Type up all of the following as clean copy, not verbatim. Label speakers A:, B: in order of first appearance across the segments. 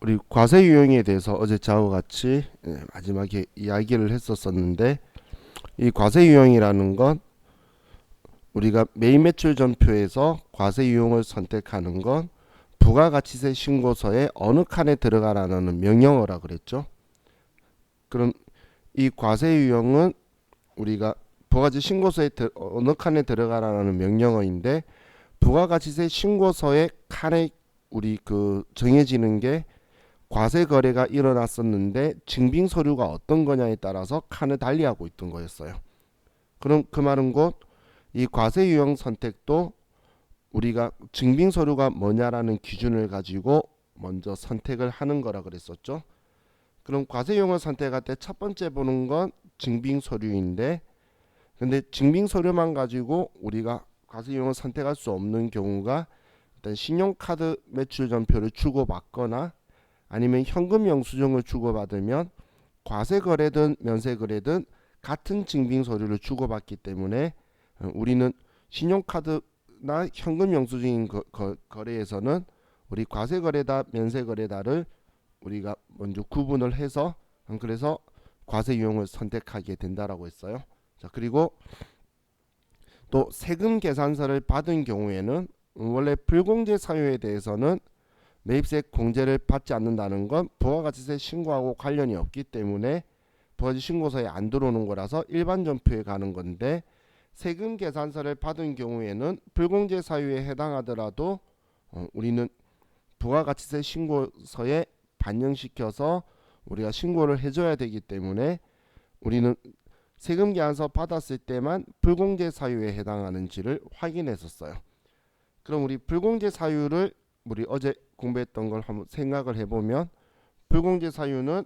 A: 우리 과세 유형에 대해서 어제 저와 같이 마지막에 이야기를 했었었는데, 이 과세 유형이라는 건 우리가 매입 매출 전표에서 과세 유형을 선택하는 건 부가가치세 신고서에 어느 칸에 들어가라는 명령어라 그랬죠. 그럼 이 과세 유형은 우리가 부가가치 신고서에 어느 칸에 들어가라는 명령어인데, 부가가치세 신고서의 칸에 우리 정해지는 게 과세 거래가 일어났었는데 증빙 서류가 어떤 거냐에 따라서 칸을 달리하고 있던 거였어요. 그럼 그 말은 곧 이 과세 유형 선택도 우리가 증빙 서류가 뭐냐라는 기준을 가지고 먼저 선택을 하는 거라 그랬었죠. 그럼 과세 유형을 선택할 때 첫 번째 보는 건 증빙 서류인데, 근데 증빙 서류만 가지고 우리가 과세 유형을 선택할 수 없는 경우가 일단 신용카드 매출 전표를 주고받거나 아니면 현금 영수증을 주고받으면 과세 거래든 면세 거래든 같은 증빙 서류를 주고받기 때문에 우리는 신용카드나 현금 영수증인 거래에서는 우리 과세 거래다 면세 거래다를 우리가 먼저 구분을 해서 그래서 과세 유형을 선택하게 된다라고 했어요. 자, 그리고 또 세금 계산서를 받은 경우에는 원래 불공제 사유에 대해서는 매입세 공제를 받지 않는다는 건 부가가치세 신고하고 관련이 없기 때문에 부가가치 신고서에 안 들어오는 거라서 일반 전표에 가는 건데, 세금 계산서를 받은 경우에는 불공제 사유에 해당하더라도 우리는 부가가치세 신고서에 반영시켜서 우리가 신고를 해줘야 되기 때문에 우리는 세금 계산서 받았을 때만 불공제 사유에 해당하는지를 확인했었어요. 그럼 우리 불공제 사유를 우리 어제 공부했던 걸 한번 생각을 해보면, 불공제 사유는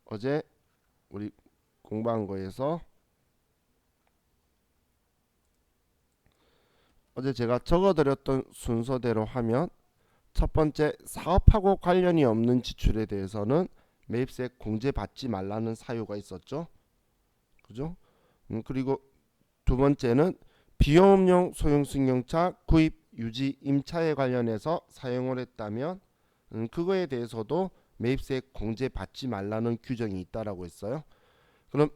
A: 어제 우리 공부한 거에서 어제 제가 적어드렸던 순서대로 하면, 첫 번째 사업하고 관련이 없는 지출에 대해서는 매입세 공제 받지 말라는 사유가 있었죠. 그죠? 그리고 두 번째는 비용업용 소형 승용차 구입 유지 임차에 관련해서 사용을 했다면 그거에 대해서도 매입세 공제 받지 말라는 규정이 있다라고 했어요. 그럼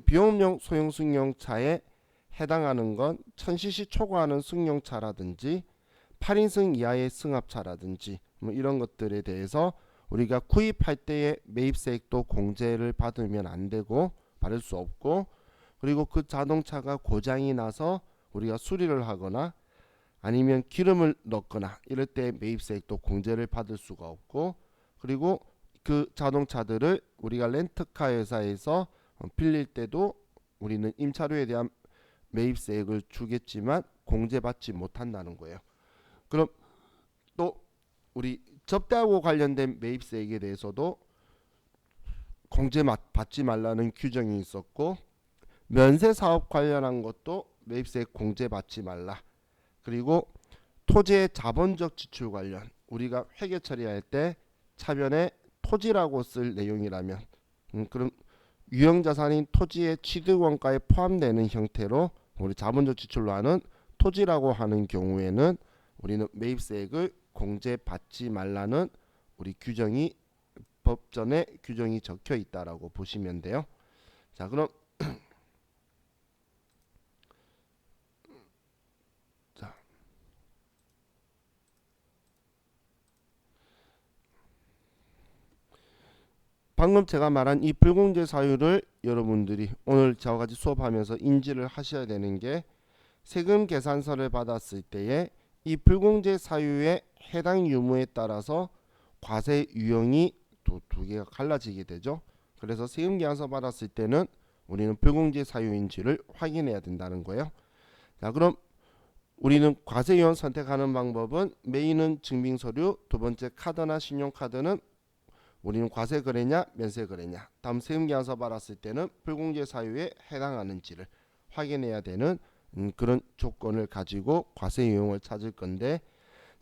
A: 비용업용 소형 승용차에 해당하는 건 1000cc 초과하는 승용차라든지 8인승 이하의 승합차라든지 뭐 이런 것들에 대해서 우리가 구입할 때의 매입세액도 공제를 받으면 안 되고 받을 수 없고, 그리고 그 자동차가 고장이 나서 우리가 수리를 하거나 아니면 기름을 넣거나 이럴 때 매입세액도 공제를 받을 수가 없고, 그리고 그 자동차들을 우리가 렌트카 회사에서 빌릴 때도 우리는 임차료에 대한 매입세액을 주겠지만 공제받지 못한다는 거예요. 그럼 또 우리 접대하고 관련된 매입세액에 대해서도 공제 받지 말라는 규정이 있었고, 면세 사업 관련한 것도 매입세액 공제 받지 말라. 그리고 토지의 자본적 지출 관련 우리가 회계 처리할 때 차변에 토지라고 쓸 내용이라면 그럼 유형자산인 토지의 취득원가에 포함되는 형태로 우리 자본적 지출로 하는 토지라고 하는 경우에는 우리는 매입세액을 공제받지 말라는 우리 규정이 법전에 규정이 적혀 있다라고 보시면 돼요. 자, 그럼 자, 방금 제가 말한 이 불공제 사유를 여러분들이 오늘 저와 같이 수업하면서 인지를 하셔야 되는 게, 세금 계산서를 받았을 때에 이 불공제 사유의 해당 유무에 따라서 과세 유형이 두 개가 갈라지게 되죠. 그래서 세금 계산서 받았을 때는 우리는 불공제 사유인지를 확인해야 된다는 거예요. 자, 그럼 우리는 과세 유형 선택하는 방법은 메인은 증빙서류, 두 번째 카드나 신용카드는 우리는 과세 거래냐 면세 거래냐, 다음 세금 계산서 받았을 때는 불공제 사유에 해당하는지를 확인해야 되는 그런 조건을 가지고 과세 유형을 찾을 건데,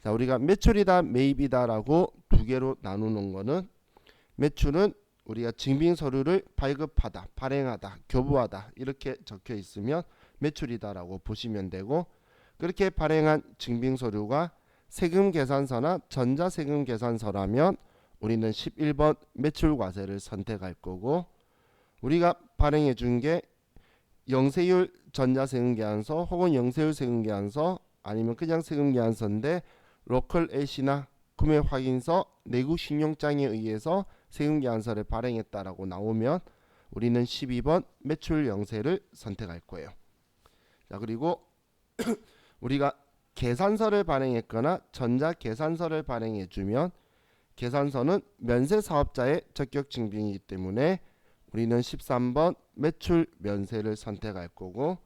A: 자, 우리가 매출이다 매입이다라고 두 개로 나누는 거는, 매출은 우리가 증빙 서류를 발급하다, 발행하다, 교부하다 이렇게 적혀 있으면 매출이다라고 보시면 되고, 그렇게 발행한 증빙 서류가 세금 계산서나 전자세금 계산서라면 우리는 11번 매출과세를 선택할 거고, 우리가 발행해 준 게 영세율 전자세금계산서 혹은 영세율 세금계산서 아니면 그냥 세금계산서인데 로컬 LC나 구매 확인서, 내국 신용장에 의해서 세금계산서를 발행했다라고 나오면 우리는 12번 매출 영세를 선택할 거예요. 자, 그리고 우리가 계산서를 발행했거나 전자계산서를 발행해 주면 계산서는 면세 사업자의 적격 증빙이기 때문에 우리는 13번 매출 면세를 선택할 거고,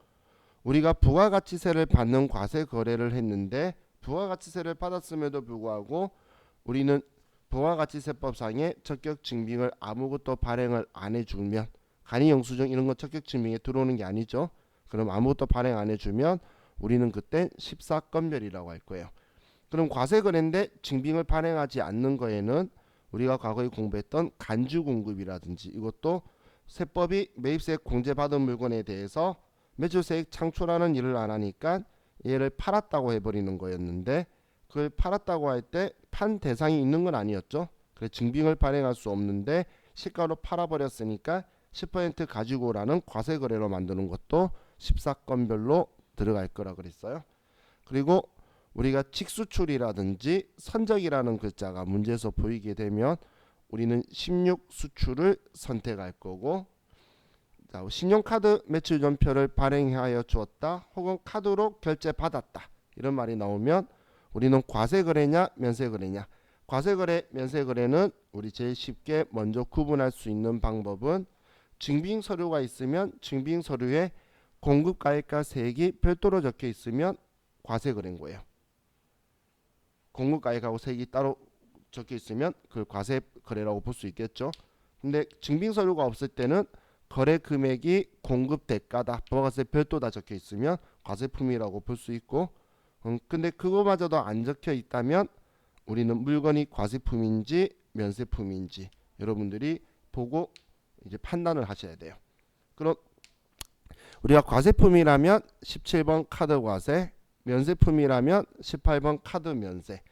A: 우리가 부가가치세를 받는 과세 거래를 했는데 부가가치세를 받았음에도 불구하고 우리는 부가가치세법상의 적격 증빙을 아무것도 발행을 안 해주면, 간이영수증 이런 거 적격 증빙에 들어오는 게 아니죠. 그럼 아무것도 발행 안 해주면 우리는 그때 14건별이라고 할 거예요. 그럼 과세거래인데 증빙을 발행하지 않는 거에는 우리가 과거에 공부했던 간주공급이라든지, 이것도 세법이 매입세액 공제받은 물건에 대해서 매출세액 창출하는 일을 안 하니까 얘를 팔았다고 해버리는 거였는데, 그걸 팔았다고 할 때 판 대상이 있는 건 아니었죠. 그래 증빙을 발행할 수 없는데 시가로 팔아버렸으니까 10% 가지고라는 과세거래로 만드는 것도 14건별로 들어갈 거라 그랬어요. 그리고 우리가 직수출이라든지 선적이라는 글자가 문제에서 보이게 되면 우리는 16수출을 선택할 거고, 자, 신용카드 매출전표를 발행하여 주었다 혹은 카드로 결제받았다 이런 말이 나오면 우리는 과세거래냐 면세거래냐. 과세거래 면세거래는 우리 제일 쉽게 먼저 구분할 수 있는 방법은 증빙서류가 있으면 증빙서류에 공급가액과 세액이 별도로 적혀 있으면 과세거래인 거예요. 공급가액하고 세액이 따로 적혀 있으면 그걸 과세거래라고 볼 수 있겠죠. 근데 증빙서류가 없을 때는 거래 금액이 공급 대가다, 부가세 별도다 적혀 있으면 과세품이라고 볼 수 있고, 근데 그거마저도 안 적혀 있다면 우리는 물건이 과세품인지 면세품인지 여러분들이 보고 이제 판단을 하셔야 돼요. 그럼 우리가 과세품이라면 17번 카드 과세, 면세품이라면 18번 카드 면세.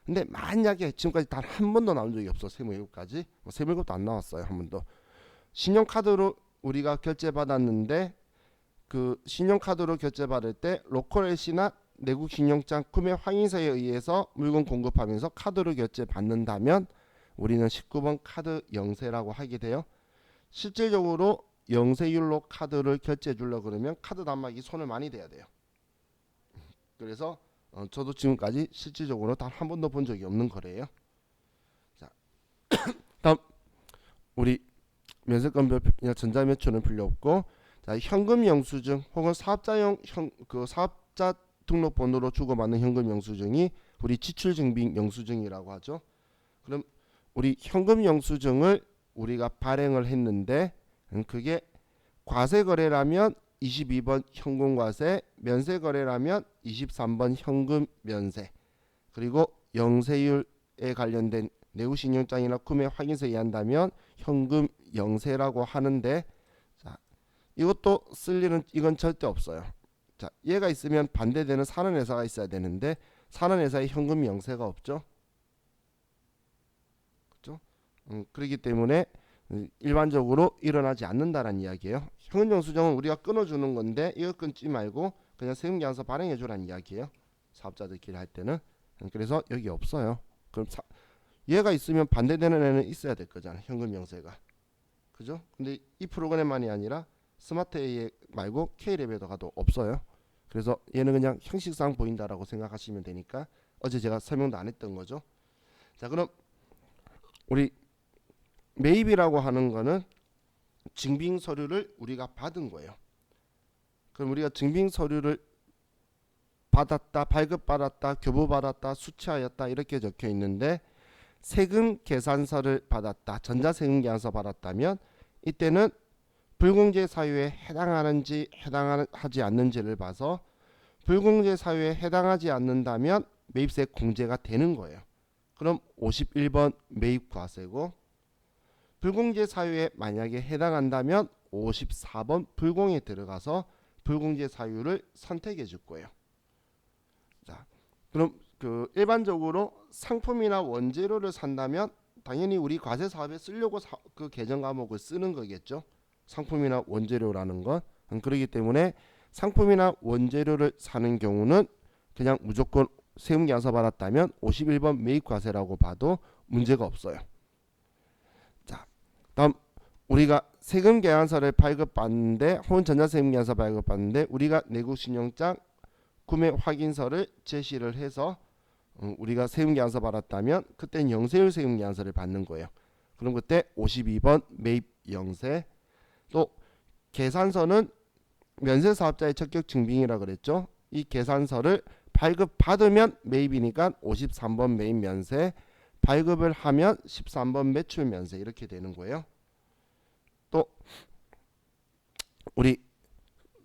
A: 근데 만약에 지금까지 단 한 번도 나온 적이 없어. 세무일급까지 세무일급도 안 나왔어요. 한 번도. 신용카드로 우리가 결제받았는데 그 신용카드로 결제받을 때 로컬 LC나 내국 신용장 구매 확인서에 의해서 물건 공급하면서 카드로 결제받는다면 우리는 19번 카드 영세라고 하게 돼요. 실질적으로 영세율로 카드를 결제해 주려고 그러면 카드 단말기 손을 많이 대야 돼요. 그래서 저도 지금까지 실질적으로 단 한 번도 본 적이 없는 거래요. 자, 다음 우리 면세건별 전자매출은 필요 없고, 자, 현금 영수증 혹은 사업자용 사업자 등록번호로 주고받는 현금 영수증이 우리 지출증빙 영수증이라고 하죠. 그럼 우리 현금 영수증을 우리가 발행을 했는데 그게 과세거래라면 22번 현금과세, 면세거래라면 23번 현금 면세, 그리고 영세율에 관련된 내국신용장이나 구매 확인서에 의한다면 현금 영세라고 하는데, 자, 이것도 쓸 일은 이건 절대 없어요. 자, 얘가 있으면 반대되는 산업회사가 있어야 되는데 산업회사에 현금 영세가 없죠. 그렇죠? 그렇기 때문에 일반적으로 일어나지 않는다라는 이야기예요. 현금 영수증은 우리가 끊어주는 건데 이거 끊지 말고 그냥 세금계산서 발행해 주라는 이야기예요. 사업자들끼리 할 때는. 그래서 여기 없어요. 그럼 얘가 있으면 반대되는 애는 있어야 될 거잖아. 현금 영세가. 그죠? 근데 이 프로그램만이 아니라 스마트 A 말고 K랩에도 가도 없어요. 그래서 얘는 그냥 형식상 보인다라고 생각하시면 되니까 어제 제가 설명도 안 했던 거죠. 자, 그럼 우리 매입이라고 하는 거는 증빙 서류를 우리가 받은 거예요. 그럼 우리가 증빙 서류를 받았다, 발급받았다, 교부받았다, 수취하였다 이렇게 적혀 있는데 세금 계산서를 받았다, 전자세금 계산서 받았다면 이때는 불공제 사유에 해당하는지 해당하지 않는지를 봐서 불공제 사유에 해당하지 않는다면 매입세 공제가 되는 거예요. 그럼 51번 매입과세고, 불공제 사유에 만약에 해당한다면 54번 불공에 들어가서 불공제 사유를 선택해 줄 거예요. 자, 그럼 그 일반적으로 상품이나 원재료를 산다면 당연히 우리 과세 사업에 쓰려고 그 계정 과목을 쓰는 거겠죠. 상품이나 원재료라는 건. 그렇기 때문에 상품이나 원재료를 사는 경우는 그냥 무조건 세금계산서 받았다면 51번 매입과세라고 봐도 문제가 없어요. 자, 다음 우리가 세금계산서를 발급받는데 혹은 전자세금계산서 발급받는데 우리가 내국신용장 구매 확인서를 제시를 해서 우리가 세금계산서 받았다면 그때는 영세율 세금계산서를 받는 거예요. 그럼 그때 52번 매입 영세. 또 계산서는 면세사업자의 적격 증빙이라 그랬죠. 이 계산서를 발급받으면 매입이니까 53번 매입 면세, 발급을 하면 13번 매출 면세 이렇게 되는 거예요. 또 우리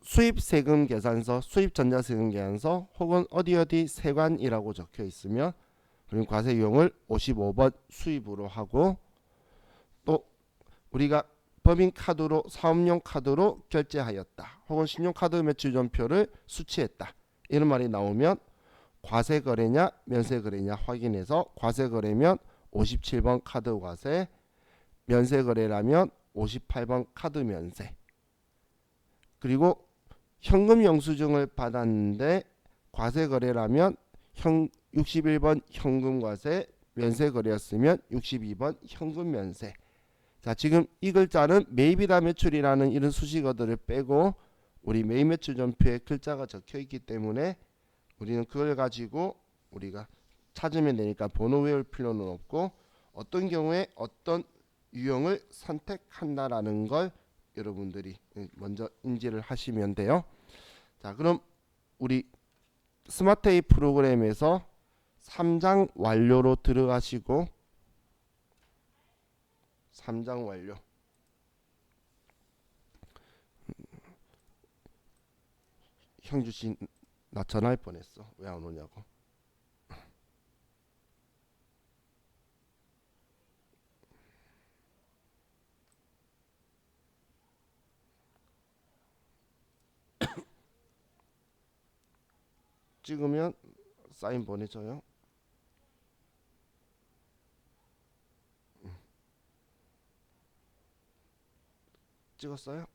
A: 수입세금 계산서, 수입전자세금 계산서 혹은 어디 세관이라고 적혀 있으면 그럼 과세 유형을 55번 수입으로 하고 또 우리가 법인카드로 사업용 카드로 결제하였다 혹은 신용카드 매출전표를 수취했다 이런 말이 나오면 과세거래냐 면세거래냐 확인해서 과세거래면 57번 카드과세, 면세거래라면 58번 카드면세. 그리고 현금 영수증을 받았는데 과세거래라면 61번 현금과세, 면세거래였으면 62번 현금면세. 자, 지금 이 글자는 매입이다 매출이라는 이런 수식어들을 빼고 우리 매입 매출 전표에 글자가 적혀 있기 때문에 우리는 그걸 가지고 우리가 찾으면 되니까 번호 외울 필요는 없고 어떤 경우에 어떤 유형을 선택한다라는 걸 여러분들이 먼저 인지를 하시면 돼요. 자, 그럼 우리 스마트A 프로그램에서 3장 완료로 들어가시고 3장 완료. 형주씨 나 전화할 뻔했어. 왜 안 오냐고. 찍으면 사인 보내줘요. 찍었어요?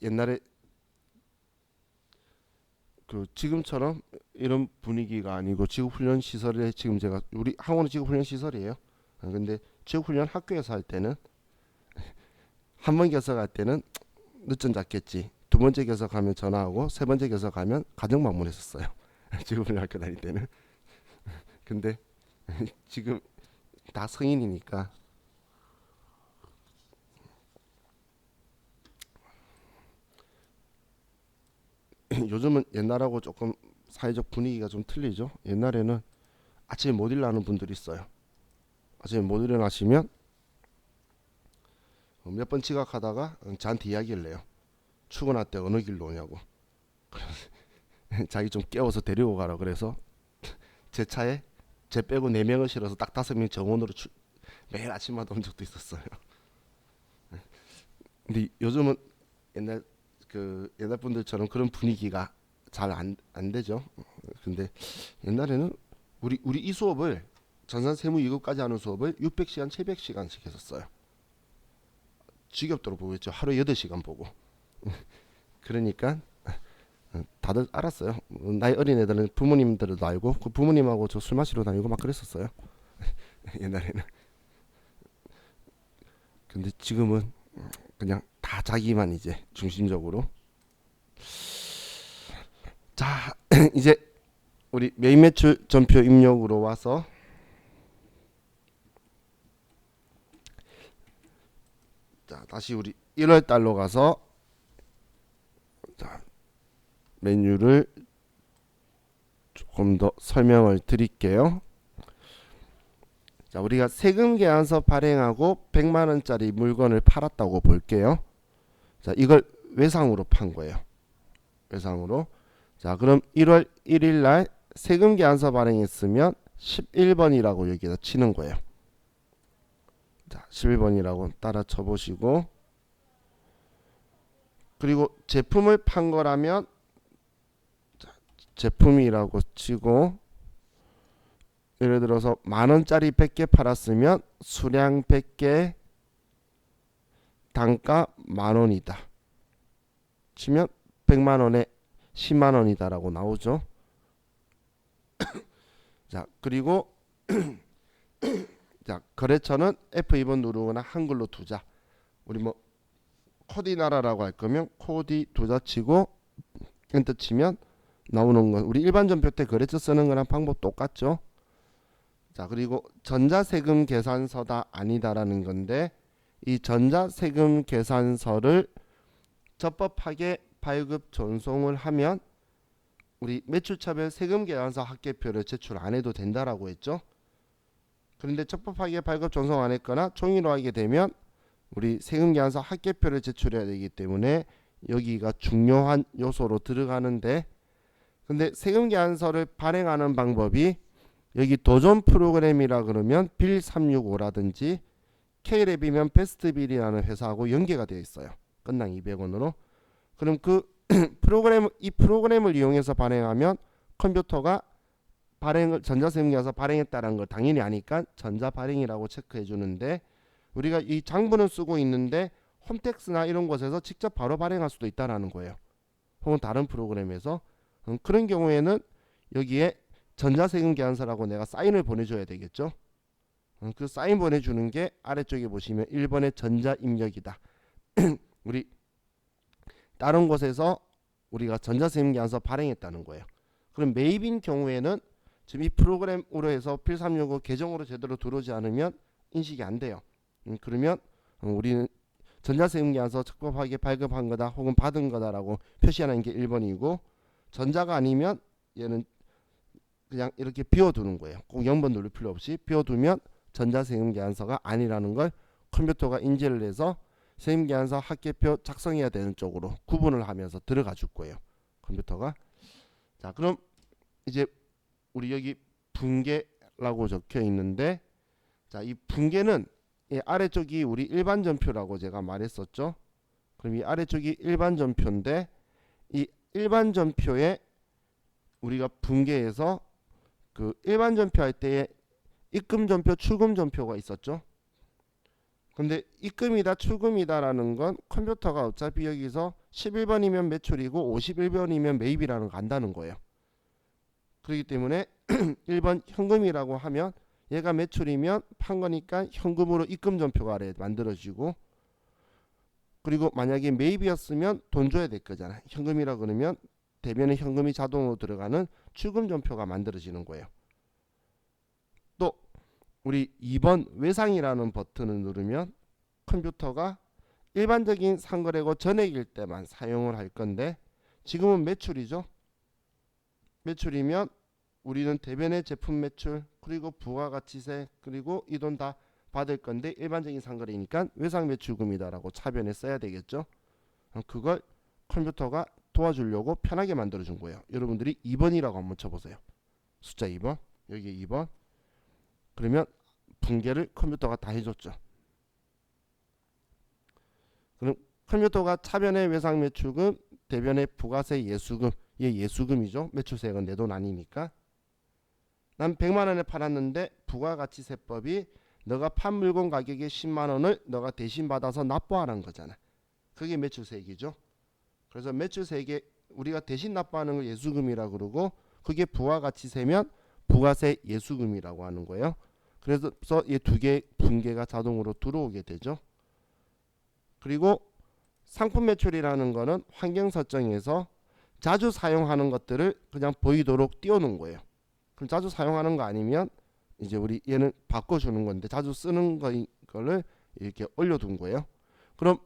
A: 옛날에 그 지금처럼 이런 분위기가 아니고 지구훈련 시설에 지금 제가 우리 학원은 지구훈련 시설이에요. 근데 지구훈련 학교에서 할 때는 한 번 교섭할 때는 늦잠 잤겠지. 두 번째 교섭하면 전화하고 세 번째 교섭하면 가정 방문했었어요. 지구훈련 학교 다닐 때는. 근데 지금 다 성인이니까 요즘은 옛날하고 조금 사회적 분위기가 좀 틀리죠. 옛날에는 아침에 못 일어나는 분들이 있어요. 아침에 못 일어나시면 몇 번 지각하다가 저한테 이야기를 해요. 출근할 때 어느 길로 오냐고. 자기 좀 깨워서 데리고 가라 그래서 제 차에 제 빼고 4명을 실어서 딱 5명 정원으로 매일 아침마다 온 적도 있었어요. 근데 요즘은 옛날 분들처럼 그런 분위기가 잘 안 되죠. 근데 옛날에는 우리 이 수업을 전산 세무 2급까지 하는 수업을 600시간 700시간씩 했었어요. 지겹도록 보고 있죠. 하루에 8시간 보고. 그러니까 다들 알았어요. 나이 어린 애들은 부모님들도 알고 그 부모님하고 저 술 마시러 다니고 막 그랬었어요. 옛날에는. 근데 지금은 그냥 다 자기만 이제 중심적으로. 자, 이제 우리 매입 매출 전표 입력으로 와서 자, 다시 우리 1월 달로 가서 자, 메뉴를 조금 더 설명을 드릴게요. 자, 우리가 세금 계산서 발행하고 100만 원짜리 물건을 팔았다고 볼게요. 자, 이걸 외상으로 판 거예요. 외상으로. 자, 그럼 1월 1일 날 세금 계산서 발행했으면 11번이라고 여기다 치는 거예요. 자, 11번이라고 따라 쳐보시고, 그리고 제품을 판 거라면 제품이라고 치고, 예를 들어서 만원짜리 100개 팔았으면 수량 100개 단가 만원이다 치면 100만원에 10만원이다 라고 나오죠. 자, 그리고 자, 거래처는 F2번 누르거나 한글로 두자. 우리 뭐 코디나라라고 할 거면 코디 두자 치고 엔터 치면 나오는 건 우리 일반 전표 때 거래처 쓰는 거랑 방법 똑같죠. 자, 그리고 전자세금 계산서다 아니다라는 건데, 이 전자세금 계산서를 적법하게 발급 전송을 하면 우리 매출차별 세금 계산서 합계표를 제출 안 해도 된다라고 했죠. 그런데 적법하게 발급 전송 안 했거나 종이로 하게 되면 우리 세금 계산서 합계표를 제출해야 되기 때문에 여기가 중요한 요소로 들어가는데, 근데 세금 계산서를 발행하는 방법이 여기 도전 프로그램이라 그러면 빌 365라든지 K랩이면 베스트빌이라는 회사하고 연계가 되어 있어요. 건당 200원으로. 그럼 그 이 프로그램을 이용해서 발행하면 컴퓨터가 발행을 전자세금 계산서 발행했다는 걸 당연히 아니까 전자 발행이라고 체크해 주는데, 우리가 이 장부는 쓰고 있는데 홈택스나 이런 곳에서 직접 바로 발행할 수도 있다라는 거예요. 혹은 다른 프로그램에서. 그런 경우에는 여기에 전자세금 계산서라고 내가 사인을 보내줘야 되겠죠. 그 사인 보내주는 게 아래쪽에 보시면 1번의 전자입력이다. 우리 다른 곳에서 우리가 전자세금 계산서 발행했다는 거예요. 그럼 매입인 경우에는 지금 이 프로그램으로 해서 필365 계정으로 제대로 들어오지 않으면 인식이 안 돼요. 그러면 우리는 전자세금 계산서 적법하게 발급한 거다 혹은 받은 거다라고 표시하는 게 1번이고, 전자가 아니면 얘는 그냥 이렇게 비워두는 거예요. 꼭 0번 누를 필요 없이 비워두면 전자세금 계산서가 아니라는 걸 컴퓨터가 인지를 해서 세금 계산서 합계표 작성해야 되는 쪽으로 구분을 하면서 들어가 줄 거예요, 컴퓨터가. 자, 그럼 이제 우리 여기 분계라고 적혀 있는데, 자, 이 분계는 이 아래쪽이 우리 일반 전표라고 제가 말했었죠. 그럼 이 아래쪽이 일반 전표인데, 이 일반 전표에 우리가 분계해서 그 일반 전표 할 때에 입금 전표, 출금 전표가 있었죠. 근데 입금이다, 출금이다라는 건 컴퓨터가 어차피 여기서 11번이면 매출이고 51번이면 매입이라는 거 안다는 거예요. 그렇기 때문에 1번 현금이라고 하면 얘가 매출이면 판 거니까 현금으로 입금 전표가 아래 만들어지고, 그리고 만약에 매입이었으면 돈 줘야 될 거잖아. 현금이라 그러면 대변에 현금이 자동으로 들어가는 출금 전표가 만들어지는 거예요. 또 우리 2번 외상이라는 버튼을 누르면 컴퓨터가 일반적인 상거래고 전액일 때만 사용을 할 건데, 지금은 매출이죠. 매출이면 우리는 대변의 제품 매출 그리고 부가가치세 그리고 이 돈 다 받을 건데 일반적인 상거래니까 외상 매출금이다라고 차변에 써야 되겠죠. 그걸 컴퓨터가 도와주려고 편하게 만들어 준 거예요. 여러분들이 2번이라고 한번 쳐보세요. 숫자 2번, 여기 2번. 그러면 분계를 컴퓨터가 다 해줬죠. 그럼 컴퓨터가 차변의 외상 매출금, 대변의 부가세 예수금, 얘 예수금이죠. 매출세액은 내 돈 아니니까. 난 100만원에 팔았는데 부가가치세법이 너가 판 물건 가격의 10만원을 너가 대신 받아서 납부하는 거잖아. 그게 매출세액이죠. 그래서 매출세액에 우리가 대신 납부하는 걸 예수금이라고 그러고, 그게 부가가치세면 부가세 예수금이라고 하는 거예요. 그래서 이 두 개 분계가 자동으로 들어오게 되죠. 그리고 상품 매출이라는 거는 환경 설정에서 자주 사용하는 것들을 그냥 보이도록 띄워놓은 거예요. 그럼 자주 사용하는 거 아니면 이제 우리 얘는 바꿔주는 건데, 자주 쓰는 거를 이렇게 올려둔 거예요. 그럼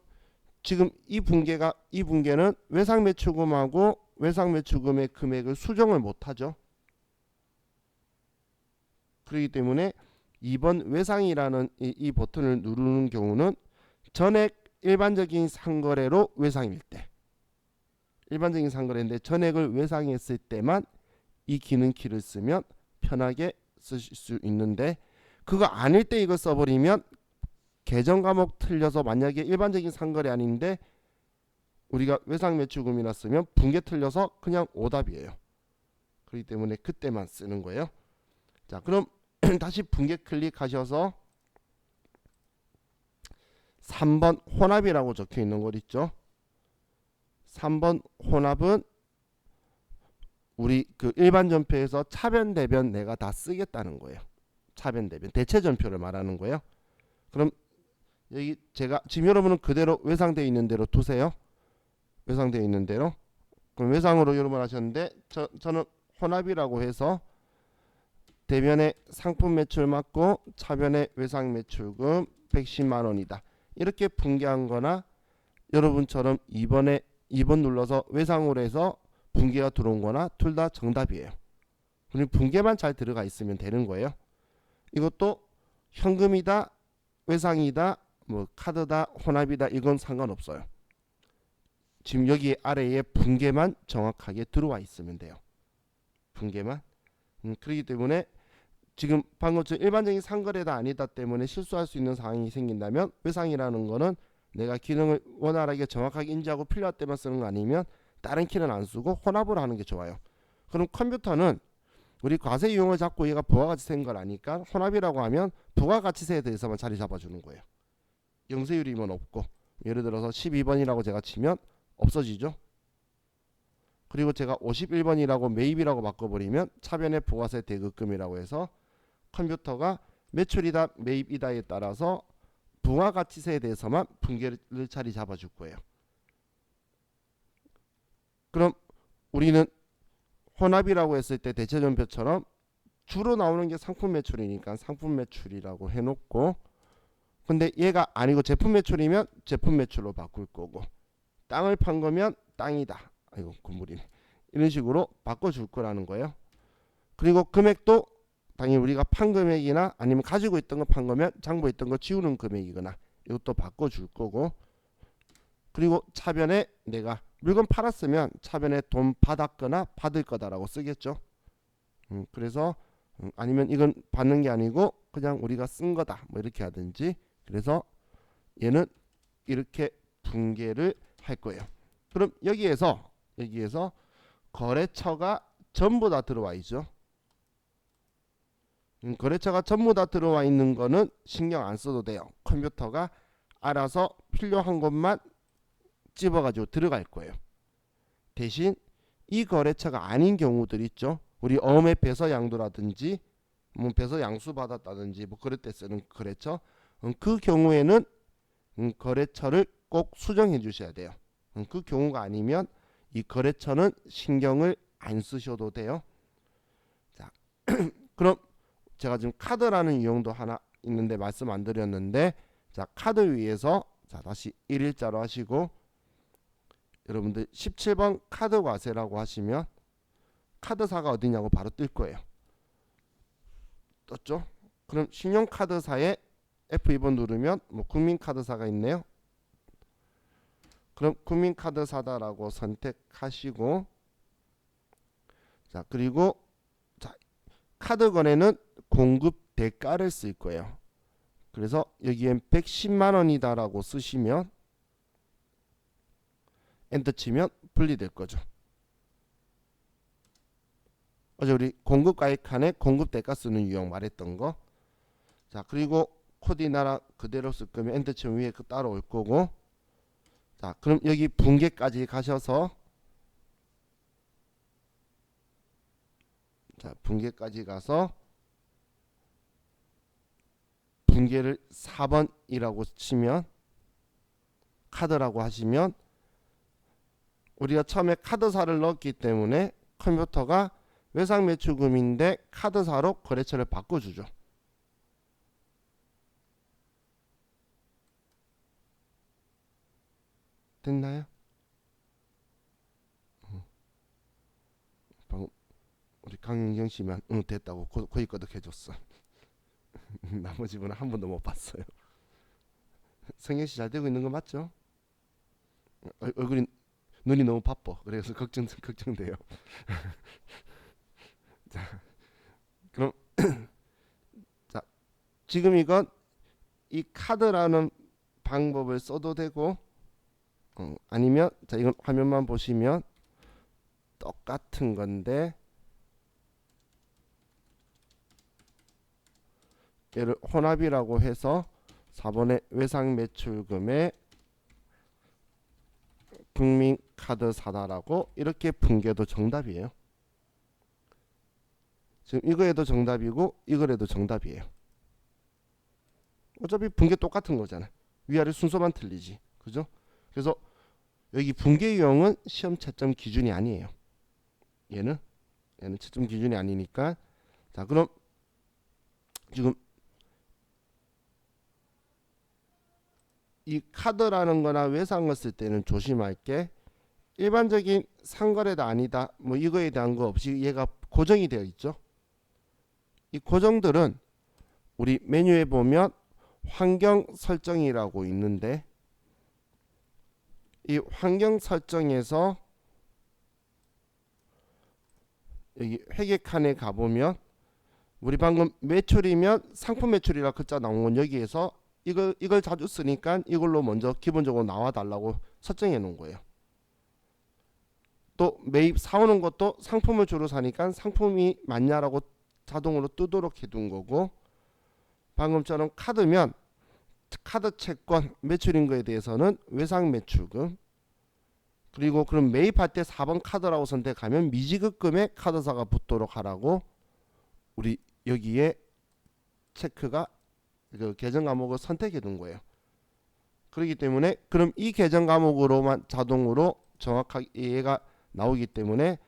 A: 지금 이 분계는 외상 매출금하고 외상 매출금의 금액을 수정을 못하죠. 그렇기 때문에 2번 외상이라는 이 버튼을 누르는 경우는 전액 일반적인 상거래로 외상일 때, 일반적인 상거래인데 전액을 외상했을 때만 이 기능 키를 쓰면 편하게 쓰실 수 있는데, 그거 아닐 때 이걸 써버리면 계정 과목 틀려서 만약에 일반적인 상거래 아닌데 우리가 외상 매출금이나 쓰면 분계 틀려서 그냥 오답이에요. 그렇기 때문에 그때만 쓰는 거예요. 자, 그럼 다시 분계 클릭하셔서 3번 혼합이라고 적혀 있는 것 있죠. 3번 혼합은 우리 그 일반 전표에서 차변 대변 내가 다 쓰겠다는 거예요. 차변 대변 대체 전표를 말하는 거예요. 그럼 여기 제가 지금 여러분은 그대로 외상되어 있는 대로 두세요. 외상되어 있는 대로. 그럼 외상으로 여러분 하셨는데 저는 혼합이라고 해서 대변에 상품 매출 맞고 차변에 외상 매출금 110만 원이다. 이렇게 분개한 거나 여러분처럼 2번 눌러서 외상으로 해서 분개가 들어온 거나 둘 다 정답이에요. 그럼 분개만 잘 들어가 있으면 되는 거예요. 이것도 현금이다, 외상이다, 뭐 카드다, 혼합이다 이건 상관없어요. 지금 여기 아래에 분개만 정확하게 들어와 있으면 돼요. 분개만. 그렇기 때문에 지금 방금 일반적인 상거래다 아니다 때문에 실수할 수 있는 상황이 생긴다면 외상이라는 거는 내가 기능을 원활하게 정확하게 인지하고 필요할 때만 쓰는 거 아니면 다른 키는 안 쓰고 혼합을 하는 게 좋아요. 그럼 컴퓨터는 우리 과세 유형을 잡고 얘가 부가가치세인 걸 아니까 혼합이라고 하면 부가가치세에 대해서만 자리 잡아주는 거예요. 영세율이면 없고, 예를 들어서 12번이라고 제가 치면 없어지죠. 그리고 제가 51번이라고 매입이라고 바꿔버리면 차변의 부가세 대급금이라고 해서 컴퓨터가 매출이다 매입이다에 따라서 부가가치세에 대해서만 분계를 자리 잡아줄 거예요. 그럼 우리는 혼합이라고 했을 때 대체전표처럼 주로 나오는 게 상품 매출이니까 상품 매출이라고 해놓고, 근데 얘가 아니고 제품 매출이면 제품 매출로 바꿀 거고, 땅을 판 거면 땅이다. 아이고 건물이네. 이런 식으로 바꿔줄 거라는 거예요. 그리고 금액도 당연히 우리가 판 금액이나 아니면 가지고 있던 거 판 거면 장부있던 거 지우는 금액이거나 이것도 바꿔줄 거고, 그리고 차변에 내가 물건 팔았으면 차변에 돈 받았거나 받을 거다라고 쓰겠죠. 그래서 아니면 이건 받는 게 아니고 그냥 우리가 쓴 거다 뭐 이렇게 하든지, 그래서 얘는 이렇게 분계를 할 거예요. 그럼 여기에서 거래처가 전부 다 들어와 있죠. 거래처가 전부 다 들어와 있는 거는 신경 안 써도 돼요. 컴퓨터가 알아서 필요한 것만 집어가지고 들어갈 거예요. 대신 이 거래처가 아닌 경우들 있죠. 우리 어음의 배서 양도라든지 뭐 배서 양수 받았다든지 뭐 그럴 때 쓰는 거래처, 그 경우에는 거래처를 꼭 수정해 주셔야 돼요. 그 경우가 아니면 이 거래처는 신경을 안 쓰셔도 돼요. 자, 그럼 제가 지금 카드라는 유형도 하나 있는데 말씀 안 드렸는데, 자 카드 위에서 자 다시 1일자로 하시고 여러분들 17번 카드 과세라고 하시면 카드사가 어디냐고 바로 뜰 거예요. 떴죠? 그럼 신용카드사에 F2번 누르면 뭐 국민카드사가 있네요. 그럼 국민카드사다라고 선택하시고, 자 그리고 자 카드 거래는 공급 대가를 쓸 거예요. 그래서 여기엔 110만 원이다라고 쓰시면 엔터 치면 분리될 거죠. 어제 우리 공급 가입 칸에 공급 대가 쓰는 유형 말했던 거. 자 그리고 코디나라 그대로 쓸 거면 엔터 치면 위에 그 따로 올 거고, 자 그럼 여기 분계까지 가셔서 자 분계까지 가서 분계를 4번이라고 치면 카드라고 하시면 우리가 처음에 카드사를 넣었기 때문에 컴퓨터가 외상 매출금인데 카드사로 거래처를 바꿔주죠. 됐나요? 방금 우리 강윤경 씨만 응 됐다고 거의 끄덕해줬어. 나머지 분은 한 번도 못 봤어요. 성경 씨 잘 되고 있는 거 맞죠? 얼굴이 눈이 너무 바빠. 그래서 걱정돼요. 자, 그럼 자, 지금 이건 이 카드라는 방법을 써도 되고 아니면 자 이건 화면만 보시면 똑같은 건데 얘를 혼합이라고 해서 4번의 외상 매출금에 국민카드사다라고 이렇게 푼게도 정답이에요. 지금 이거에도 정답이고 이거에도 정답이에요. 어차피 분 게 똑같은 거잖아. 위아래 순서만 틀리지. 그죠? 그래서 여기 분계 유형은 시험 채점 기준이 아니에요. 얘는 채점 기준이 아니니까. 자, 그럼 지금 이 카드라는 거나 외상을 쓸 때는 조심할 게 일반적인 상거래다 아니다 뭐 이거에 대한 거 없이 얘가 고정이 되어 있죠. 이 고정들은 우리 메뉴에 보면 환경 설정이라고 있는데 이 환경 설정에서 여기 회계 칸에 가보면 우리 방금 매출이면 상품 매출이라 글자 나온 건 여기에서 이걸 자주 쓰니까 이걸로 먼저 기본적으로 나와 달라고 설정해 놓은 거예요. 또 매입 사오는 것도 상품을 주로 사니까 상품이 맞냐라고 자동으로 뜨도록 해둔 거고, 방금처럼 카드면 카드 채권 매출인 거에 대해서는 외상 매출금, 그리고 그럼 매입할 때 4번 카드라고 선택하면 미지급금에 카드사가 붙도록 하라고 우리 여기에 체크가 그 계정 과목을 선택해 둔 거예요. 그렇기 때문에 그럼 이 계정 과목으로만 자동으로 정확하게 얘가 나오기 때문에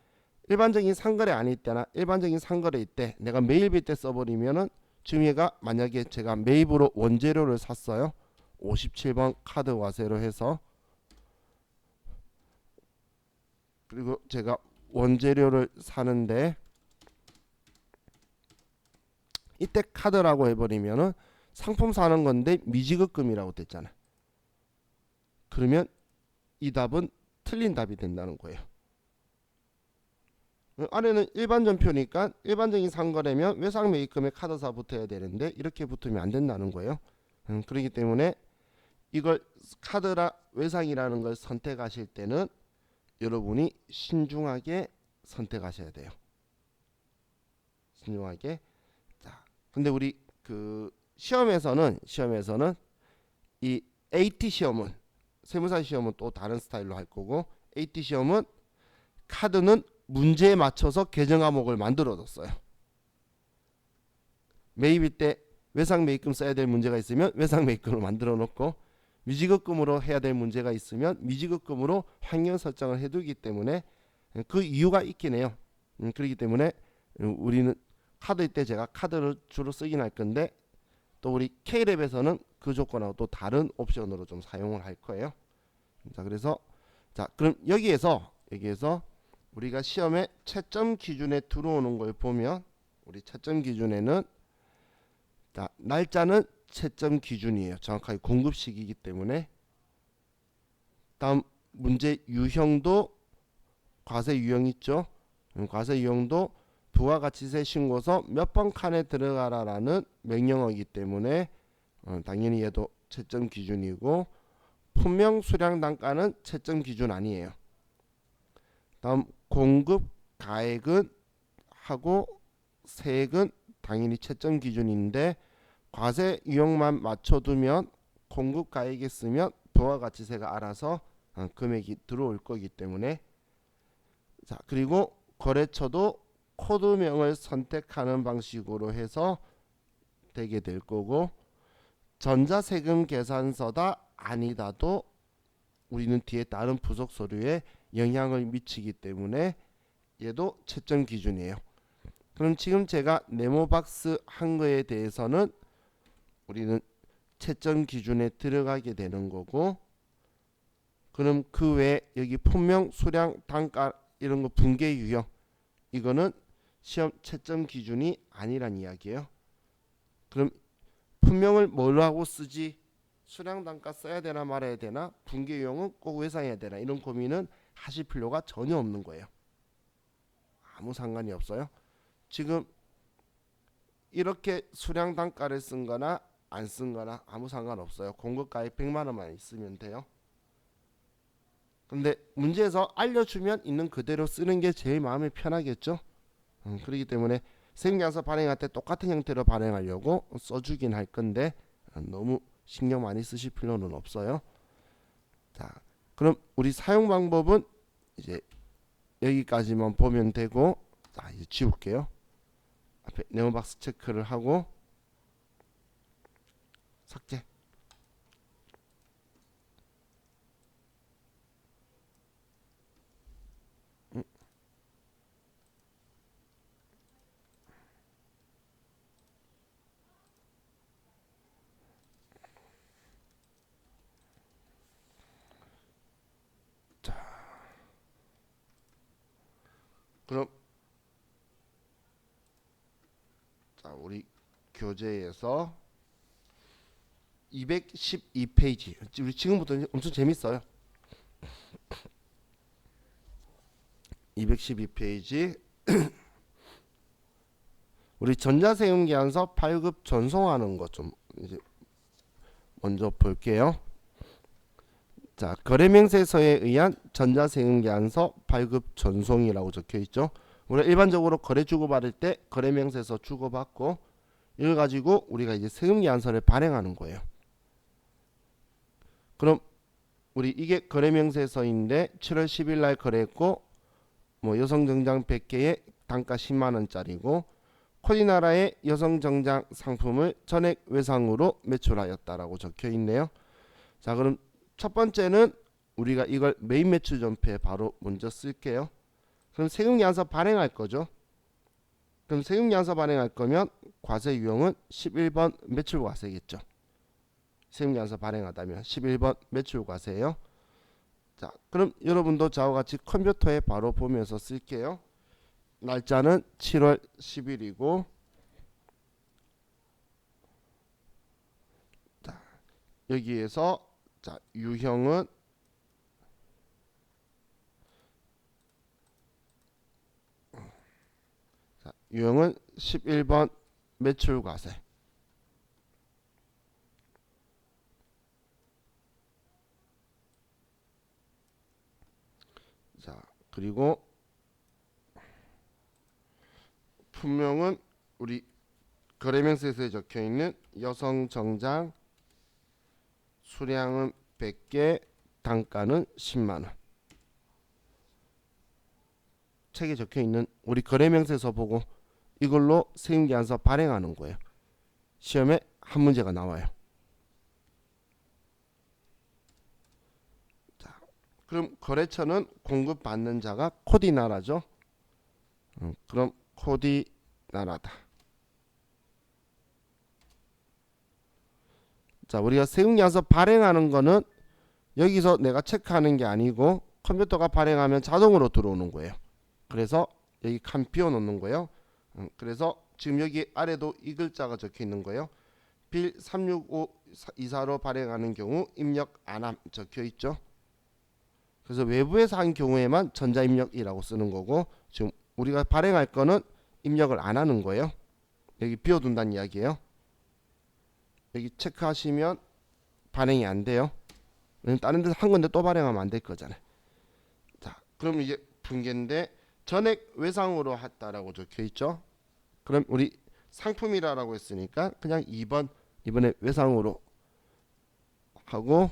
A: 일반적인 상거래 아닐 때나 일반적인 상거래일 때 내가 매입일 때 써버리면은 지금 얘가 만약에 제가 매입으로 원재료를 샀어요. 57번 카드 와세로 해서, 그리고 제가 원재료를 사는데 이때 카드라고 해버리면은 상품 사는 건데 미지급금이라고 됐잖아요. 그러면 이 답은 틀린 답이 된다는 거예요. 아래는 일반 전표니까 일반적인 상거래면 외상 매입금에 카드사 붙어야 되는데 이렇게 붙으면 안 된다는 거예요. 그렇기 때문에 이걸 카드라 외상이라는 걸 선택하실 때는 여러분이 신중하게 선택하셔야 돼요. 신중하게. 자, 근데 우리 그 시험에서는 이 AT 시험은 세무사 시험은 또 다른 스타일로 할 거고, AT 시험은 카드는 문제에 맞춰서 계정 과목을 만들어 뒀어요. 매입일 때 외상 매입금 써야 될 문제가 있으면 외상 매입금을 만들어 놓고, 미지급금으로 해야 될 문제가 있으면 미지급금으로 환경 설정을 해두기 때문에 그 이유가 있긴 해요. 그렇기 때문에 우리는 카드일 때 제가 카드를 주로 쓰긴 할 건데, 또 우리 K랩에서는 그 조건하고 또 다른 옵션으로 좀 사용을 할 거예요. 자, 그래서 자, 그럼 여기에서 우리가 시험에 채점 기준에 들어오는 걸 보면, 우리 채점 기준에는 자, 날짜는 채점 기준이에요. 정확하게 공급식이기 때문에. 다음 문제 유형도 과세 유형 있죠. 과세 유형도 부가가치세 신고서 몇 번 칸에 들어가라라는 명령어이기 때문에 당연히 얘도 채점 기준이고, 품명 수량 단가는 채점 기준 아니에요. 다음 공급 가액은 하고 세액은 당연히 채점 기준인데, 과세 유형만 맞춰두면 공급 가액에 쓰면 부가가치세가 알아서 금액이 들어올 거기 때문에. 자, 그리고 거래처도 코드명을 선택하는 방식으로 해서 되게 될 거고, 전자세금 계산서다 아니다도 우리는 뒤에 다른 부속 서류에 영향을 미치기 때문에 얘도 채점 기준이에요. 그럼 지금 제가 네모박스 한 거에 대해서는 우리는 채점 기준에 들어가게 되는 거고, 그럼 그 외에 여기 품명 수량 단가 이런 거 분계 유형, 이거는 시험 채점 기준이 아니란 이야기예요. 그럼 품명을 뭘로 하고 쓰지? 수량 단가 써야 되나 말아야 되나? 분계 유형은 꼭 외상해야 되나? 이런 고민은 하실 필요가 전혀 없는 거예요. 아무 상관이 없어요. 지금 이렇게 수량 단가를 쓴 거나 안 쓴 거나 아무 상관없어요. 공급가액 100만 원만 있으면 돼요. 근데 문제에서 알려주면 있는 그대로 쓰는 게 제일 마음이 편하겠죠. 그렇기 때문에 세금계산서 발행할 때 똑같은 형태로 발행하려고 써주긴 할 건데 너무 신경 많이 쓰실 필요는 없어요. 자, 그럼 우리 사용 방법은 이제 여기까지만 보면 되고, 자 이제 지울게요. 앞에 네모박스 체크를 하고 삭제. 그럼 자 우리 교재에서 212페이지, 우리 지금부터 엄청 재밌어요. 212페이지 우리 전자세금계산서 발급 전송하는 것 좀 이제 먼저 볼게요. 자, 거래명세서에 의한 전자세금계산서 발급 전송이라고 적혀 있죠. 우리가 일반적으로 거래 주고받을 때 거래명세서 주고받고 이걸 가지고 우리가 이제 세금계산서를 발행하는 거예요. 그럼 우리 이게 거래명세서인데 7월 10일 날 거래했고 뭐 여성정장 100개에 단가 10만 원짜리고 코디나라의 여성정장 상품을 전액 외상으로 매출하였다라고 적혀 있네요. 자, 그럼 첫 번째는 우리가 이걸 메인 매출 전표에 바로 먼저 쓸게요. 그럼 세금계산서 발행할 거죠. 그럼 세금계산서 발행할 거면 과세 유형은 11번 매출과세겠죠. 세금계산서 발행하다면 11번 매출과세예요. 자, 그럼 여러분도 저와 같이 컴퓨터에 바로 보면서 쓸게요. 날짜는 7월 10일이고, 자, 여기에서 자, 유형은 자, 유형은 11번 매출과세. 자, 그리고 품명은 우리 거래명세서에 적혀 있는 여성 정장, 수량은 100개, 단가는 10만 원. 책에 적혀 있는 우리 거래명세서 보고 이걸로 세금계산서 발행하는 거예요. 시험에 한 문제가 나와요. 자, 그럼 거래처는 공급받는 자가 코디나라죠. 그럼 코디나라다. 자, 우리가 세금계산서 발행하는 거는 여기서 내가 체크하는 게 아니고 컴퓨터가 발행하면 자동으로 들어오는 거예요. 그래서 여기 칸 비워 놓는 거예요. 그래서 지금 여기 아래도 이 글자가 적혀 있는 거예요. 빌 36524로 발행하는 경우 입력 안함 적혀 있죠. 그래서 외부에서 한 경우에만 전자입력이라고 쓰는 거고, 지금 우리가 발행할 거는 입력을 안 하는 거예요. 여기 비워둔다는 이야기예요. 여기 체크하시면 발행이 안 돼요. 왜냐면 다른 데서 한 건데 또 발행하면 안 될 거잖아요. 자, 그럼 이게 분계인데 전액 외상으로 했다라고 적혀 있죠. 그럼 우리 상품이라고 했으니까 그냥 2번 이번에 외상으로 하고,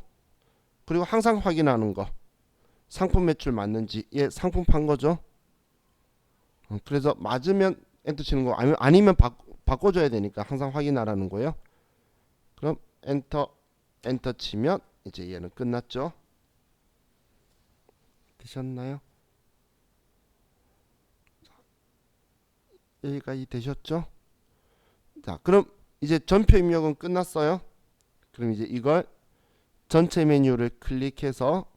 A: 그리고 항상 확인하는 거 상품 매출 맞는지. 얘 상품 판 거죠. 그래서 맞으면 엔터 치는 거, 아니면 바꿔줘야 되니까 항상 확인하라는 거예요. 그럼 엔터 치면 이제 얘는 끝났죠. 되셨나요? 여기까지 되셨죠? 자, 그럼 이제 전표 입력은 끝났어요. 그럼 이제 이걸 전체 메뉴를 클릭해서,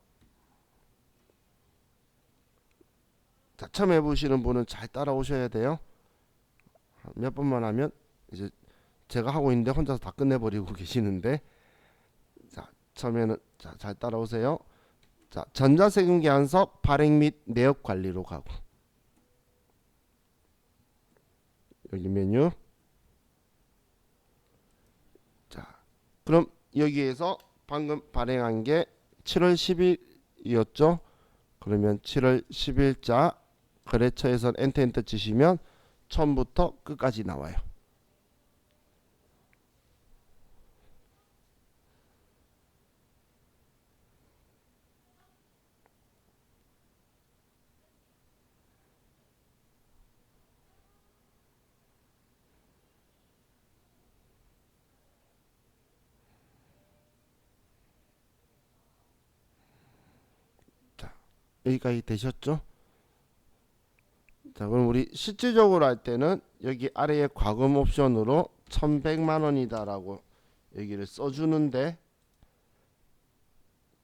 A: 자, 처음 해보시는 분은 잘 따라오셔야 돼요. 몇 번만 하면 이제 제가 하고 있는데 혼자서 다 끝내버리고 계시는데, 자, 처음에는 자, 잘 따라오세요. 자, 전자세금 계산서 발행 및 내역 관리로 가고, 여기 메뉴. 자, 그럼 여기에서 방금 발행한 게 7월 10일이었죠. 그러면 7월 10일자 거래처에서 엔터 치시면 처음부터 끝까지 나와요. 자, 여기까지 되셨죠? 자, 그럼 우리 실질적으로 할 때는 여기 아래에 과금 옵션으로 1100만 원이다라고 여기를 써주는데,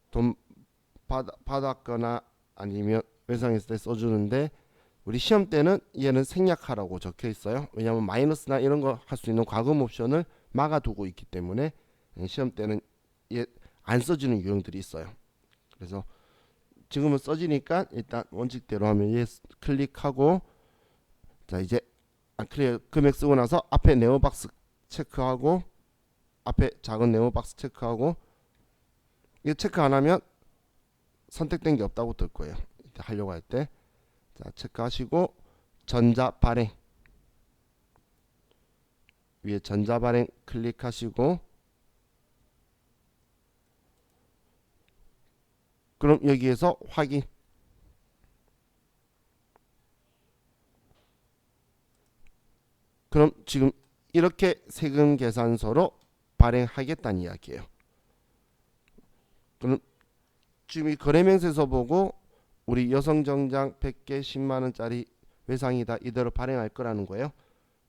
A: 돈 받았거나 아니면 외상했을 때 써주는데, 우리 시험 때는 얘는 생략하라고 적혀 있어요. 왜냐하면 마이너스나 이런 거 할 수 있는 과금 옵션을 막아두고 있기 때문에 시험 때는 얘 안 써지는 유형들이 있어요. 그래서 지금은 써지니까 일단 원칙대로 하면 얘 클릭하고, 자 이제 클리어 금액 쓰고 나서 앞에 네오박스 체크하고, 앞에 작은 네오박스 체크하고, 이거 체크 안 하면 선택된 게 없다고 뜰 거예요. 이제 하려고 할 때. 자, 체크하시고 전자 발행, 위에 전자 발행 클릭하시고, 그럼 여기에서 확인. 그럼 지금 이렇게 세금 계산서로 발행하겠다는 이야기예요. 그럼 지금 이 거래명세서 보고 우리 여성정장 100개 10만원짜리 외상이다 이대로 발행할 거라는 거예요.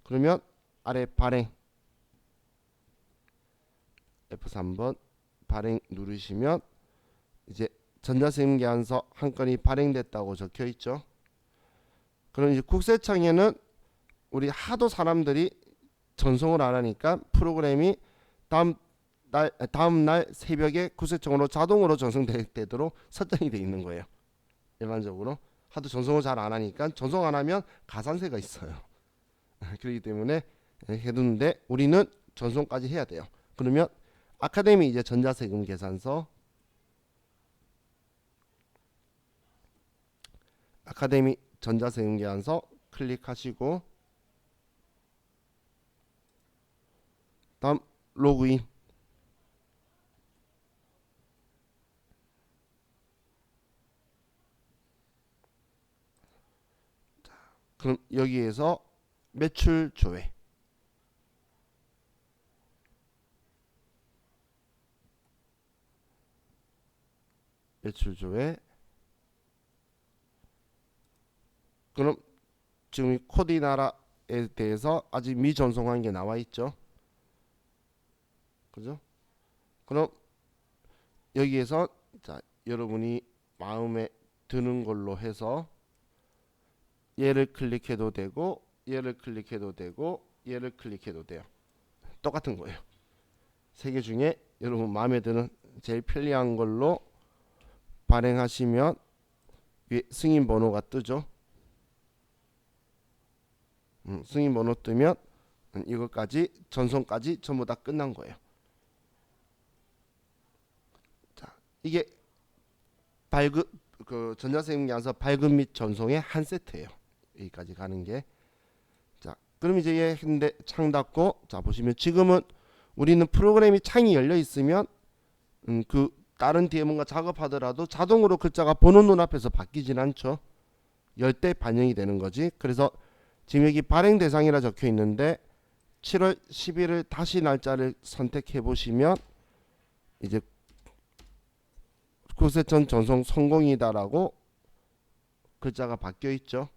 A: 그러면 아래 발행 F3번 발행 누르시면 이제 전자세금 계산서 한 건이 발행됐다고 적혀 있죠. 그럼 이제 국세청에는 우리 하도 사람들이 전송을 안 하니까 프로그램이 다음 날 새벽에 국세청으로 자동으로 전송되도록 설정이 돼 있는 거예요. 일반적으로 하도 전송을 잘 안 하니까, 전송 안 하면 가산세가 있어요. 그렇기 때문에 해두는데 우리는 전송까지 해야 돼요. 그러면 아카데미 이제 전자세금 계산서, 아카데미 전자세금 계산서 클릭하시고, 다음 로그인. 그럼 여기에서 매출 조회, 매출 조회. 그럼 지금 이 코디나라에 대해서 아직 미전송한 게 나와 있죠. 그죠? 그럼 여기에서 자, 여러분이 마음에 드는 걸로 해서 얘를 클릭해도 되고, 얘를 클릭해도 되고, 얘를 클릭해도 돼요. 똑같은 거예요. 세 개 중에 여러분 마음에 드는 제일 편리한 걸로 발행하시면 위에 승인 번호가 뜨죠. 승인 번호 뜨면 이것까지 전송까지 전부 다 끝난 거예요. 자, 이게 발급 그 전자세금 계산서 발급 및 전송의 한 세트예요. 여기까지 가는 게. 자, 그럼 이제 얘 근데 창 닫고, 자 보시면 지금은 우리는 프로그램이 창이 열려 있으면 그 다른 뒤에 뭔가 작업하더라도 자동으로 글자가 보는 눈앞에서 바뀌진 않죠. 열 때 반영이 되는 거지. 그래서 지금 여기 발행 대상이라 적혀 있는데 7월 10일을 다시 날짜를 선택해 보시면 이제 국세청 전송 성공이다라고 글자가 바뀌어 있죠.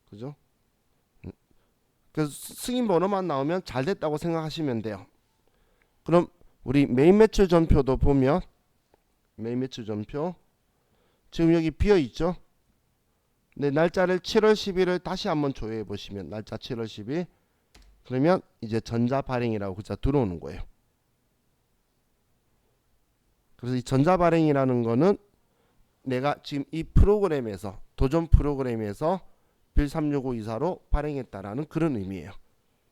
A: 그죠? 그래서 승인 번호만 나오면 잘 됐다고 생각하시면 돼요. 그럼 우리 메인 매출 전표도 보면, 메인 매출 전표 지금 여기 비어 있죠. 네, 날짜를 7월 10일을 다시 한번 조회해 보시면 날짜 7월 10일, 그러면 이제 전자 발행이라고 글자 들어오는 거예요. 그래서 이 전자 발행이라는 거는 내가 지금 이 프로그램에서 도전 프로그램에서 빌 3652사로 발행했다라는 그런 의미예요.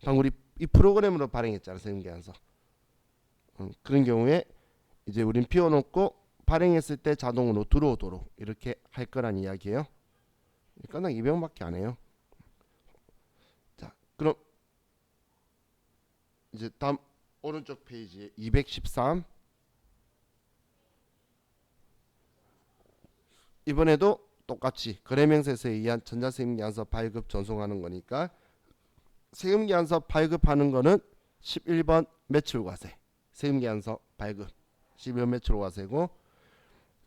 A: 방금 우리 이 프로그램으로 발행했잖아, 세금계산서. 그런 경우에 이제 우린 비워놓고 발행했을 때 자동으로 들어오도록 이렇게 할 거란 이야기예요. 건당 200원밖에 안 해요. 자, 그럼 이제 다음 오른쪽 페이지에 213. 이번에도 똑같이 거래명세서에 의한 전자세금계산서 발급 전송하는 거니까 세금계산서 발급하는 거는 11번 매출과세, 세금계산서 발급 11번 매출과세고,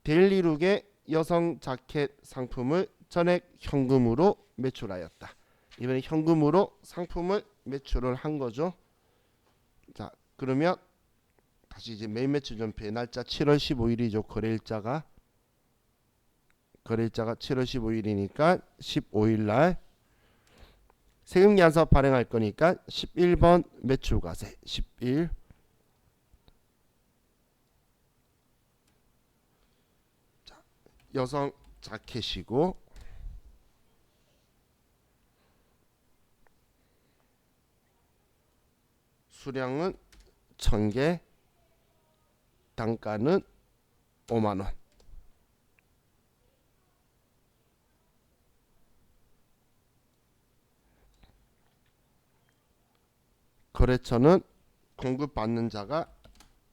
A: 데일리룩의 여성 자켓 상품을 전액 현금으로 매출하였다. 이번에 현금으로 상품을 매출을 한 거죠. 자, 그러면 다시 이제 메인 매출 전표의 날짜 7월 15일이죠. 거래일자가 7월 15일이니까 15일 날 세금계산서 발행할 거니까 11번 매출과세 11. 자, 여성 자켓이고 수량은 1000개, 단가는 5만원. 거래처는 공급받는 자가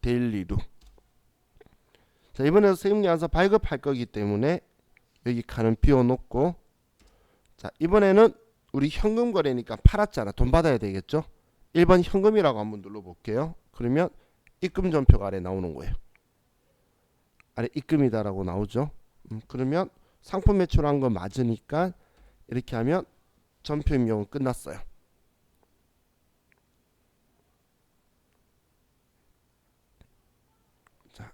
A: 데일리룩. 자, 이번에도 세금계산서 발급할 거기 때문에 여기 칸은 비워놓고, 자, 이번에는 우리 현금 거래니까 팔았잖아. 돈 받아야 되겠죠. 1번 현금이라고 한번 눌러볼게요. 그러면 입금 전표가 아래 나오는 거예요. 아래 입금이다라고 나오죠. 그러면 상품 매출한 거 맞으니까 이렇게 하면 전표 임명은 끝났어요. 자,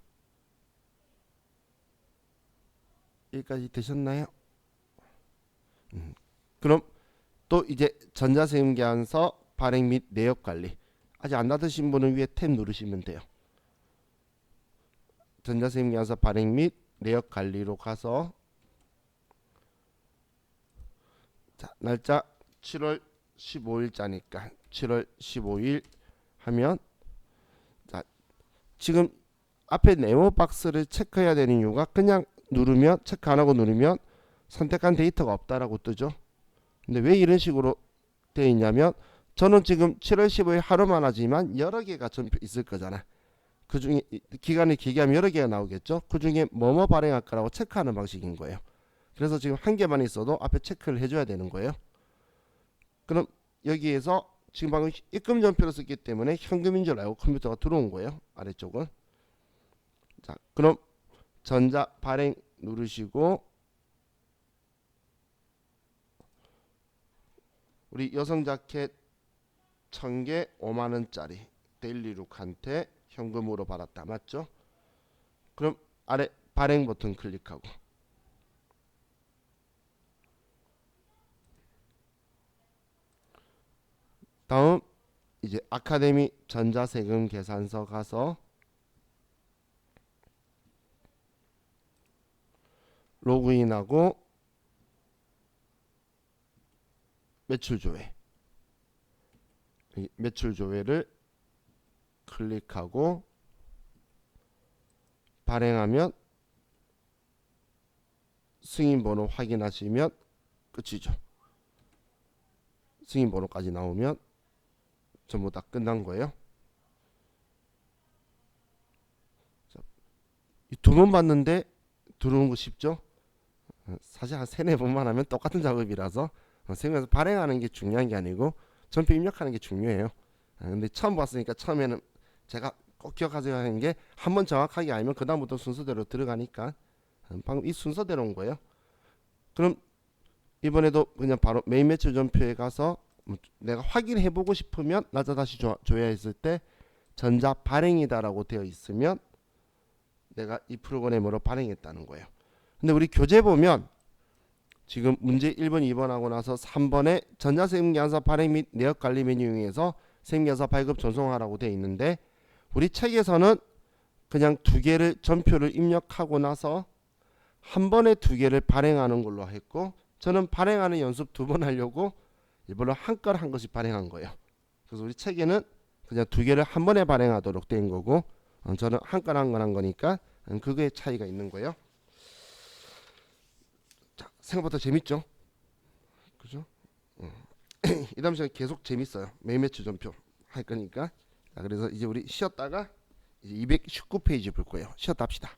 A: 여기까지 되셨나요? 그럼 또 이제 전자세금계산서 발행 및 내역관리, 아직 안 닫으신 분은 위에 탭 누르시면 돼요. 전자세금계산서 발행 및 내역관리로 가서, 자, 날짜 7월 15일자니까 7월 15일 하면, 자, 지금 앞에 네모 박스를 체크해야 되는 이유가 그냥 누르면, 체크 안 하고 누르면 선택한 데이터가 없다라고 뜨죠. 근데 왜 이런 식으로 되어 있냐면, 저는 지금 7월 15일 하루만 하지만 여러 개가 전표 있을 거잖아. 그 중에 기간을 길게 하면 여러 개가 나오겠죠. 그 중에 뭐뭐 발행할 거라고 체크하는 방식인 거예요. 그래서 지금 한 개만 있어도 앞에 체크를 해줘야 되는 거예요. 그럼 여기에서 지금 방금 입금 전표를 썼기 때문에 현금인 줄 알고 컴퓨터가 들어온 거예요. 아래쪽은. 자, 그럼 전자 발행 누르시고, 우리 여성 자켓 1000개 5만원짜리 데일리룩한테 현금으로 받았다. 맞죠? 그럼 아래 발행 버튼 클릭하고, 다음 이제 아카데미 전자세금 계산서 가서 로그인하고 매출 조회, 매출 조회를 클릭하고 발행하면 승인 번호 확인하시면 끝이죠. 승인 번호까지 나오면 전부 다 끝난 거예요. 두 번 봤는데 들어오는 거 쉽죠? 사실 한 3-4번만 하면 똑같은 작업이라서 세금에서 발행하는 게 중요한 게 아니고 전표 입력하는 게 중요해요. 근데 처음 봤으니까 처음에는 제가 꼭 기억하세요 하는 게, 한번 정확하게 알면 그 다음부터 순서대로 들어가니까 방금 이 순서대로 온 거예요. 그럼 이번에도 그냥 바로 메인 매출 전표에 가서 내가 확인해 보고 싶으면 날짜 다시 조회했을 때 전자 발행이다라고 되어 있으면 내가 이 프로그램으로 발행했다는 거예요. 근데 우리 교재 보면 지금 문제 1번, 2번 하고 나서 3번에 전자세금계산서 발행 및 내역관리 메뉴에서 세금계산서 발급 전송하라고 되어 있는데, 우리 책에서는 그냥 두 개를 전표를 입력하고 나서 한 번에 두 개를 발행하는 걸로 했고, 저는 발행하는 연습 두 번 하려고 일부러 한 건 한 것씩 발행한 거예요. 그래서 우리 책에는 그냥 두 개를 한 번에 발행하도록 된 거고, 저는 한 건 한 건 한 거니까 그거의 차이가 있는 거예요. 자, 생각보다 재밌죠? 그죠? 이 다음 시간 계속 재밌어요. 매일 매출 전표 할 거니까. 자, 그래서 이제 우리 쉬었다가 이제 219페이지 볼 거예요. 쉬었다 합시다.